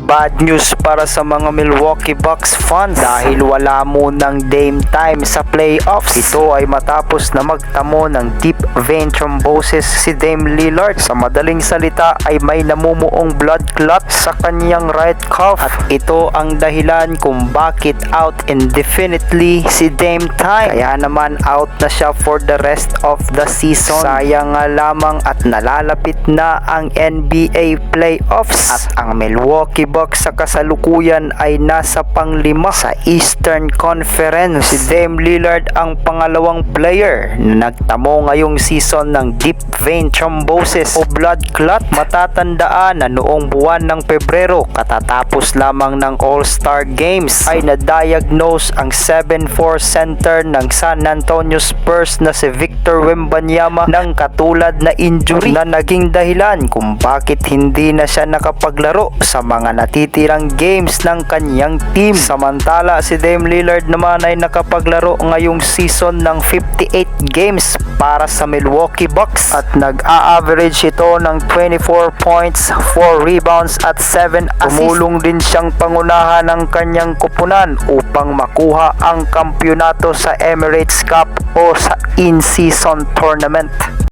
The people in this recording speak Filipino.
bad news para sa mga Milwaukee Bucks fans dahil wala munang game time sa playoffs. Ito ay matapos na magtamo ng deep vein thrombosis si Dame Lillard. Sa madaling salita ay may namumuong blood clot sa kanyang right calf at ito ang dahilan kung bakit out indefinitely si Dame Time. Kaya naman out na siya for the rest of the season. Sayang nga lamang at nalalapit na ang NBA playoffs at ang Milwaukee Bucks sa kasalukuyan ay nasa pang-5 sa Eastern Conference. Si Dame Lillard ang pangalawang player na nagtamo ngayong season ng deep vein thrombosis o blood clot. Matatandaan na noong buwan ng Pebrero katatapos lamang ng All-Star Games ay na-diagnose ang 7'4 center ng San Antonio Spurs na si Victor Wembanyama ng katulad na injury na naging dahilan kung bakit hindi na siya nakapaglaro sa mga natitirang games ng kanyang team. Samantala si Dame Lillard naman ay nakapaglaro ngayong season ng 58 games para sa Milwaukee Bucks at nag-a-average ito ng 24 points, 4 rebounds at 7 assists. Tumulong din siyang pangunahan ng kanyang kupunan upang makuha ang kampyonato sa Emirates Cup o sa in-season tournament.